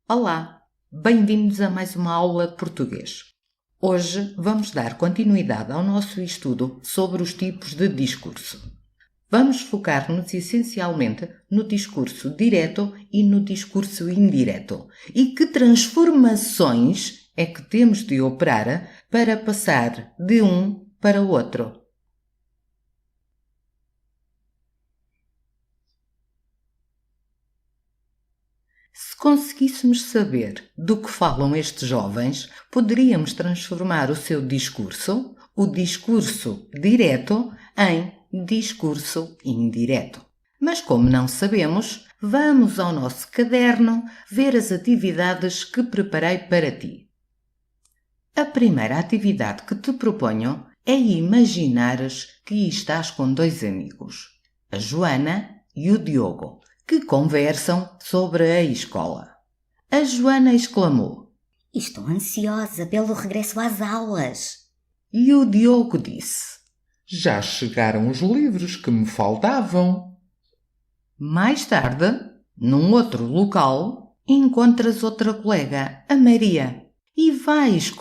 Olá, bem-vindos a mais uma aula de português. Hoje vamos dar continuidade ao nosso estudo sobre os tipos de discurso. Vamos focar-nos essencialmente no discurso direto e no discurso indireto e que transformações é que temos de operar para passar de um para o outro. Se conseguíssemos saber do que falam estes jovens, poderíamos transformar o seu discurso, o discurso direto, em discurso indireto. Mas como não sabemos, vamos ao nosso caderno ver as atividades que preparei para ti. A primeira atividade que te proponho é imaginares que estás com dois amigos, a Joana e o Diogo, que conversam sobre a escola. A Joana exclamou: Estou ansiosa pelo regresso às aulas. E o Diogo disse: Já chegaram os livros que me faltavam. Mais tarde, num outro local, encontras outra colega, a Maria, e vais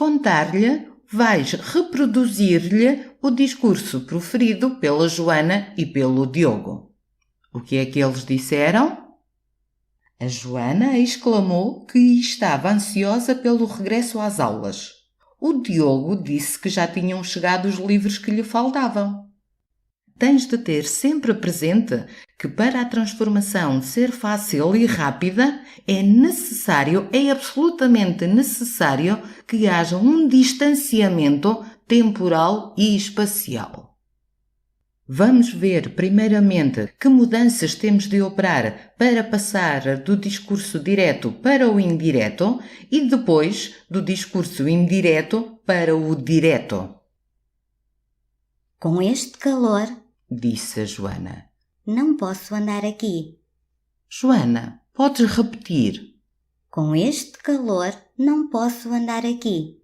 reproduzir-lhe o discurso proferido pela Joana e pelo Diogo. O que é que eles disseram? A Joana exclamou que estava ansiosa pelo regresso às aulas. O Diogo disse que já tinham chegado os livros que lhe faltavam. Tens de ter sempre presente que para a transformação ser fácil e rápida é absolutamente necessário que haja um distanciamento temporal e espacial. Vamos ver, primeiramente, que mudanças temos de operar para passar do discurso direto para o indireto e depois do discurso indireto para o direto. Com este calor, disse a Joana. Não posso andar aqui. Joana, podes repetir? Com este calor, não posso andar aqui.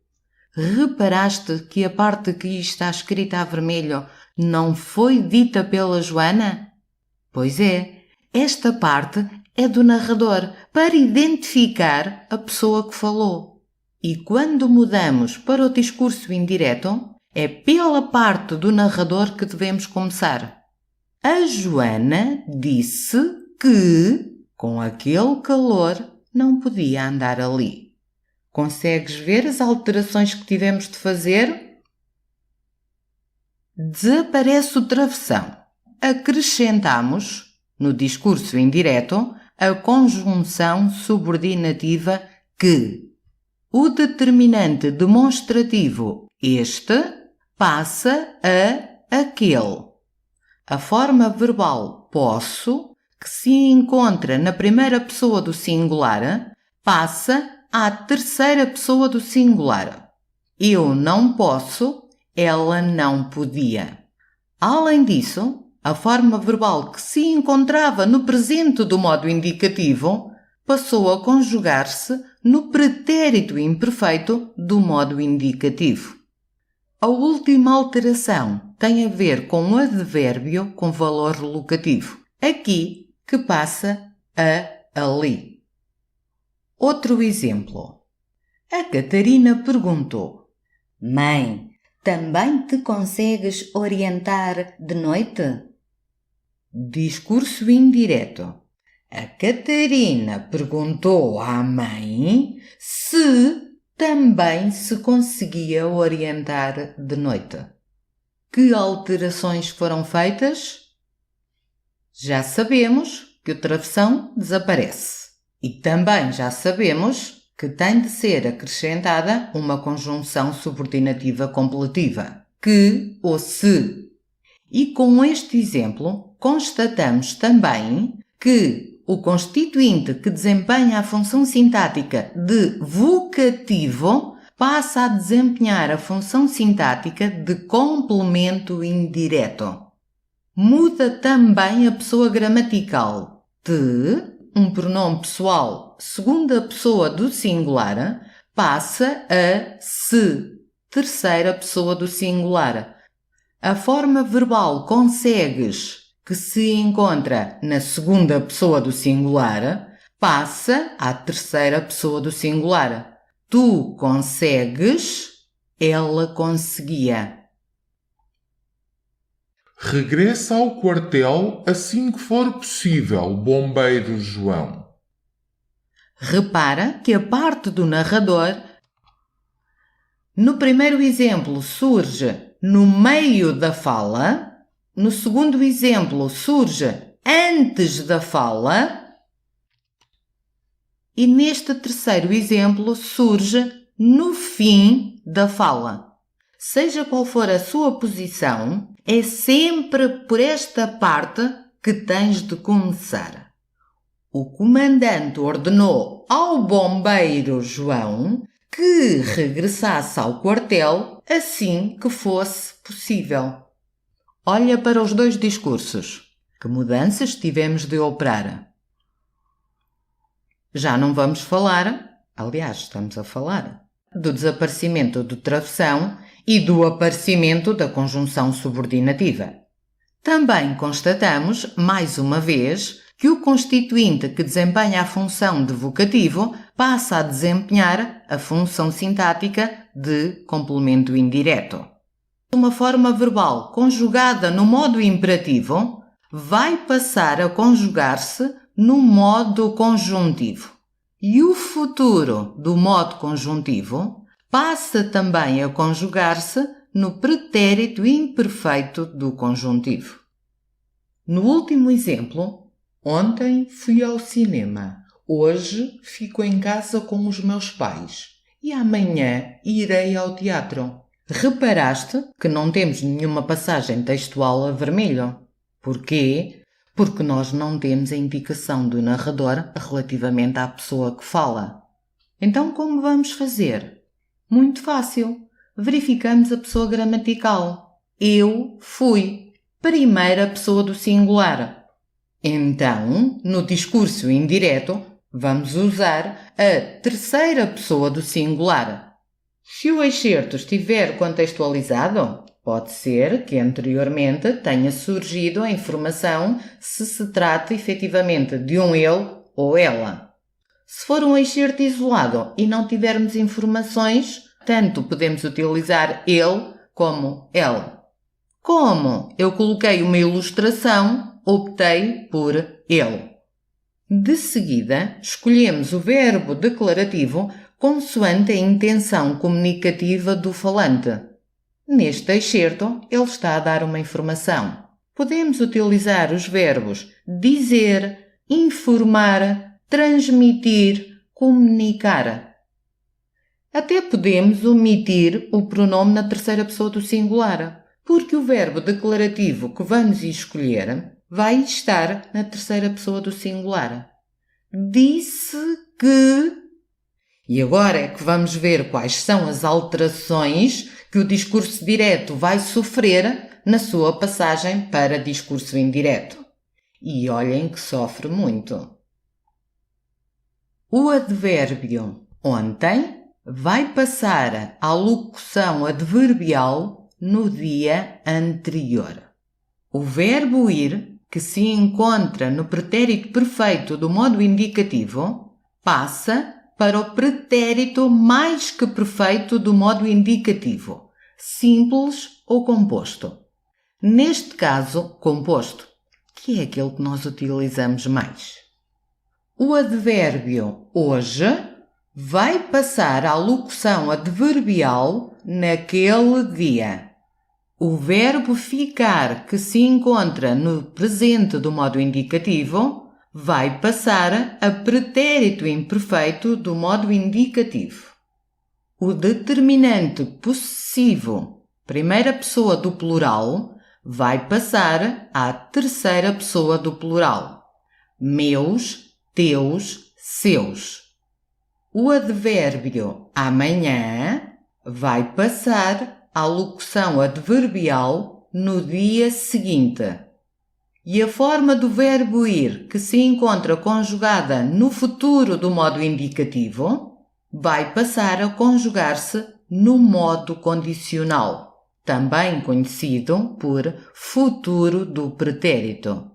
Reparaste que a parte que está escrita a vermelho não foi dita pela Joana? Pois é, esta parte é do narrador para identificar a pessoa que falou. E quando mudamos para o discurso indireto, é pela parte do narrador que devemos começar. A Joana disse que, com aquele calor, não podia andar ali. Consegues ver as alterações que tivemos de fazer? Desaparece o travessão. Acrescentamos, no discurso indireto, a conjunção subordinativa que. O determinante demonstrativo este passa a aquele. A forma verbal posso, que se encontra na primeira pessoa do singular, passa à terceira pessoa do singular. Eu não posso, ela não podia. Além disso, a forma verbal que se encontrava no presente do modo indicativo passou a conjugar-se no pretérito imperfeito do modo indicativo. A última alteração tem a ver com o advérbio com valor locativo, aqui que passa a ali. Outro exemplo. A Catarina perguntou: Mãe, também te consegues orientar de noite? Discurso indireto. A Catarina perguntou à mãe se também se conseguia orientar de noite. Que alterações foram feitas? Já sabemos que o travessão desaparece. E também já sabemos que tem de ser acrescentada uma conjunção subordinativa completiva, que ou se. E com este exemplo, constatamos também que o constituinte que desempenha a função sintática de vocativo passa a desempenhar a função sintática de complemento indireto. Muda também a pessoa gramatical de um pronome pessoal segunda pessoa do singular passa a se, terceira pessoa do singular. A forma verbal consegues, que se encontra na segunda pessoa do singular, passa à terceira pessoa do singular. Tu consegues, ela conseguia. Regressa ao quartel assim que for possível, bombeiro João. Repara que a parte do narrador, no primeiro exemplo, surge no meio da fala, no segundo exemplo, surge antes da fala e neste terceiro exemplo surge no fim da fala. Seja qual for a sua posição, é sempre por esta parte que tens de começar. O comandante ordenou ao bombeiro João que regressasse ao quartel assim que fosse possível. Olha para os dois discursos. Que mudanças tivemos de operar? Já não vamos falar, aliás, estamos a falar, do desaparecimento do travessão e do aparecimento da conjunção subordinativa. Também constatamos, mais uma vez, que o constituinte que desempenha a função de vocativo passa a desempenhar a função sintática de complemento indireto. Uma forma verbal conjugada no modo imperativo vai passar a conjugar-se no modo conjuntivo. E o futuro do modo conjuntivo passa também a conjugar-se no pretérito imperfeito do conjuntivo. No último exemplo, ontem fui ao cinema, hoje fico em casa com os meus pais e amanhã irei ao teatro. Reparaste que não temos nenhuma passagem textual a vermelho. Porquê? Porque nós não temos a indicação do narrador relativamente à pessoa que fala. Então, como vamos fazer? Muito fácil. Verificamos a pessoa gramatical. Eu fui. Primeira pessoa do singular. Então, no discurso indireto, vamos usar a terceira pessoa do singular. Se o excerto estiver contextualizado, pode ser que anteriormente tenha surgido a informação se se trata efetivamente de um ele ou ela. Se for um excerto isolado e não tivermos informações, tanto podemos utilizar ele como ela. Como eu coloquei uma ilustração, optei por ele. De seguida, escolhemos o verbo declarativo consoante a intenção comunicativa do falante. Neste excerto, ele está a dar uma informação. Podemos utilizar os verbos dizer, informar, transmitir, comunicar. Até podemos omitir o pronome na terceira pessoa do singular, porque o verbo declarativo que vamos escolher vai estar na terceira pessoa do singular. Disse que... E agora é que vamos ver quais são as alterações que o discurso direto vai sofrer na sua passagem para discurso indireto. E olhem que sofre muito. O advérbio ontem vai passar à locução adverbial no dia anterior. O verbo ir, que se encontra no pretérito perfeito do modo indicativo, passa para o pretérito mais que perfeito do modo indicativo, simples ou composto. Neste caso, composto, que é aquele que nós utilizamos mais. O advérbio hoje vai passar à locução adverbial naquele dia. O verbo ficar, que se encontra no presente do modo indicativo, vai passar a pretérito imperfeito do modo indicativo. O determinante possessivo, primeira pessoa do plural, vai passar à terceira pessoa do plural. Meus, teus, seus. O advérbio amanhã vai passar à locução adverbial no dia seguinte. E a forma do verbo ir, que se encontra conjugada no futuro do modo indicativo, vai passar a conjugar-se no modo condicional, também conhecido por futuro do pretérito.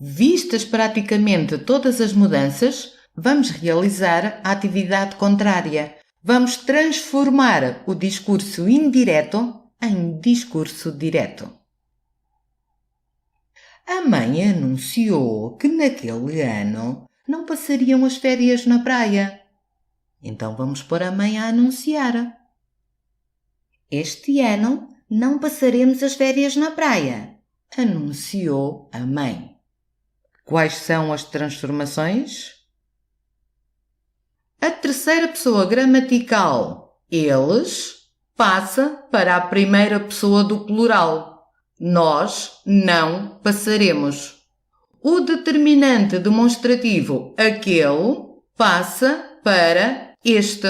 Vistas praticamente todas as mudanças, vamos realizar a atividade contrária. Vamos transformar o discurso indireto em discurso direto. A mãe anunciou que naquele ano não passariam as férias na praia. Então vamos pôr a mãe a anunciar. Este ano não passaremos as férias na praia, anunciou a mãe. Quais são as transformações? A terceira pessoa gramatical, eles, passa para a primeira pessoa do plural. Nós não passaremos. O determinante demonstrativo, aquele, passa para este.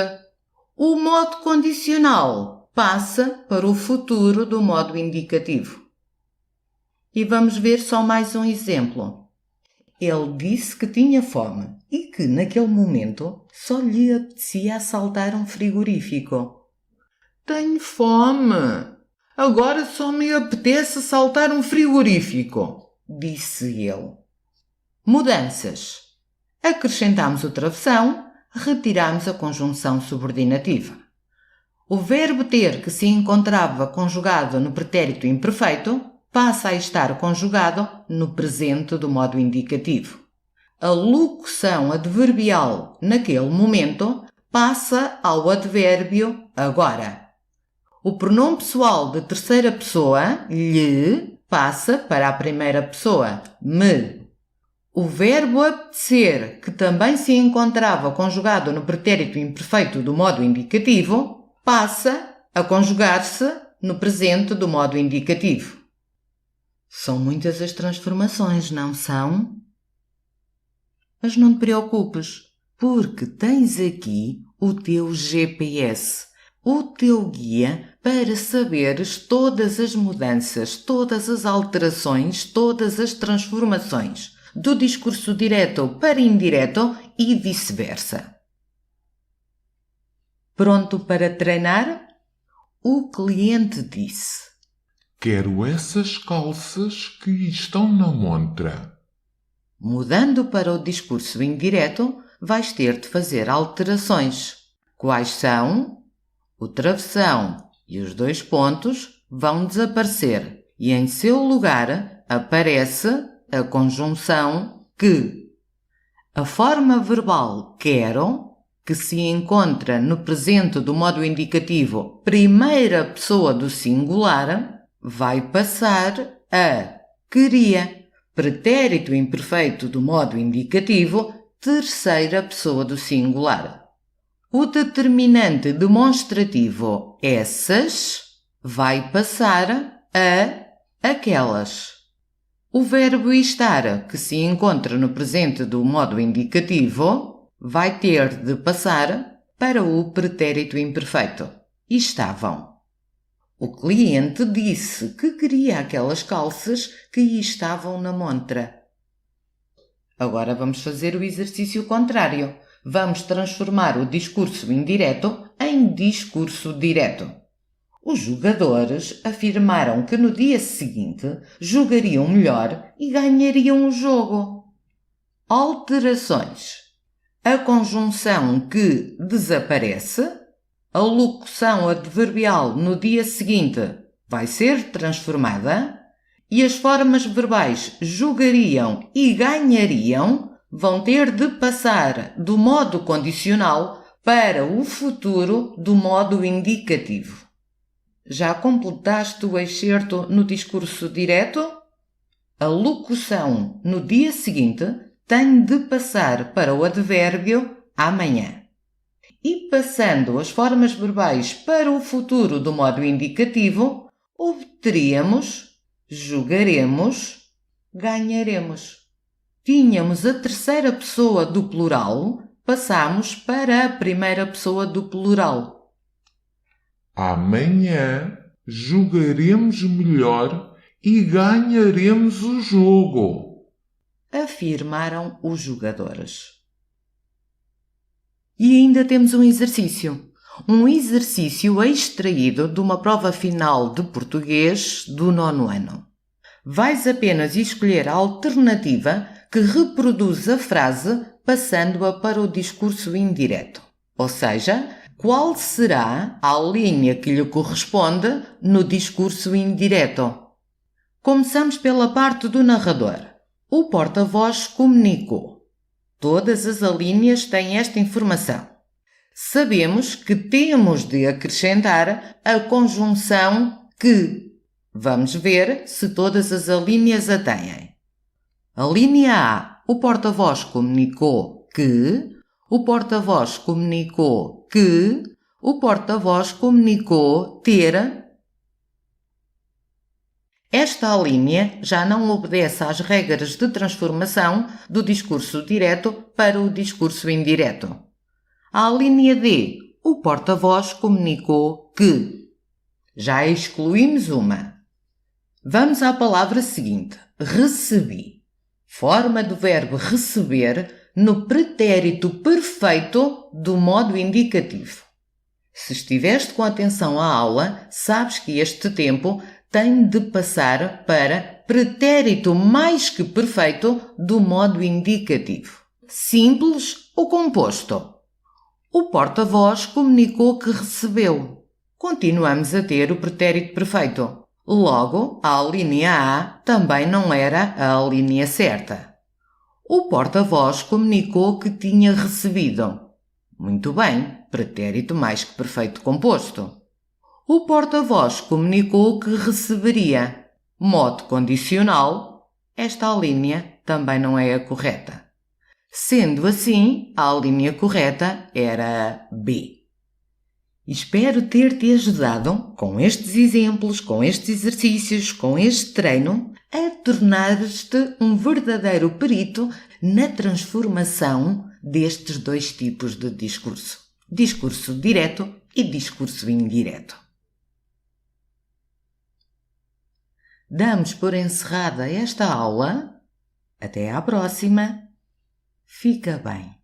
O modo condicional passa para o futuro do modo indicativo. E vamos ver só mais um exemplo. Ele disse que tinha fome e que, naquele momento, só lhe apetecia assaltar um frigorífico. Tenho fome. Agora só me apetece assaltar um frigorífico, disse ele. Mudanças. Acrescentamos o travessão, retiramos a conjunção subordinativa. O verbo ter, que se encontrava conjugado no pretérito imperfeito, passa a estar conjugado no presente do modo indicativo. A locução adverbial naquele momento passa ao advérbio agora. O pronome pessoal de terceira pessoa, lhe, passa para a primeira pessoa, me. O verbo apetecer, que também se encontrava conjugado no pretérito imperfeito do modo indicativo, passa a conjugar-se no presente do modo indicativo. São muitas as transformações, não são? Mas não te preocupes, porque tens aqui o teu GPS, o teu guia para saberes todas as mudanças, todas as alterações, todas as transformações do discurso direto para indireto e vice-versa. Pronto para treinar? O cliente disse: Quero essas calças que estão na montra. Mudando para o discurso indireto, vais ter de fazer alterações. Quais são? O travessão e os dois pontos vão desaparecer e em seu lugar aparece a conjunção que. A forma verbal quero, que se encontra no presente do modo indicativo primeira pessoa do singular, vai passar a queria, pretérito imperfeito do modo indicativo, terceira pessoa do singular. O determinante demonstrativo essas vai passar a aquelas. O verbo estar, que se encontra no presente do modo indicativo, vai ter de passar para o pretérito imperfeito. Estavam. O cliente disse que queria aquelas calças que estavam na montra. Agora vamos fazer o exercício contrário. Vamos transformar o discurso indireto em discurso direto. Os jogadores afirmaram que no dia seguinte jogariam melhor e ganhariam o jogo. Alterações. A conjunção que desaparece. A locução adverbial no dia seguinte vai ser transformada e as formas verbais jogariam e ganhariam vão ter de passar do modo condicional para o futuro do modo indicativo. Já completaste o excerto no discurso direto? A locução no dia seguinte tem de passar para o advérbio amanhã. E passando as formas verbais para o futuro do modo indicativo, obteríamos, jogaremos, ganharemos. Tínhamos a terceira pessoa do plural, passamos para a primeira pessoa do plural. Amanhã jogaremos melhor e ganharemos o jogo, afirmaram os jogadores. E ainda temos um exercício extraído de uma prova final de português do 9º ano. vais apenas escolher a alternativa que reproduz a frase passando-a para o discurso indireto. Ou seja, qual será a linha que lhe corresponde no discurso indireto? Começamos pela parte do narrador. O porta-voz comunicou. Todas as alíneas têm esta informação. Sabemos que temos de acrescentar a conjunção que. Vamos ver se todas as alíneas a têm. A linha A. O porta-voz comunicou que. O porta-voz comunicou que. O porta-voz comunicou ter. Esta alínea já não obedece às regras de transformação do discurso direto para o discurso indireto. A alínea D. O porta-voz comunicou que. Já excluímos uma. Vamos à palavra seguinte. Recebi. Forma do verbo receber no pretérito perfeito do modo indicativo. Se estiveste com atenção à aula, sabes que este tempo tem de passar para pretérito mais que perfeito do modo indicativo. Simples ou composto? O porta-voz comunicou que recebeu. Continuamos a ter o pretérito perfeito. Logo, a alínea A também não era a alínea certa. O porta-voz comunicou que tinha recebido. Muito bem, pretérito mais que perfeito composto. O porta-voz comunicou que receberia. Modo condicional, esta alínea também não é a correta. Sendo assim, a alínea correta era a B. Espero ter-te ajudado, com estes exemplos, com estes exercícios, com este treino, a tornar-te um verdadeiro perito na transformação destes dois tipos de discurso. Discurso direto e discurso indireto. Damos por encerrada esta aula. Até à próxima. Fica bem.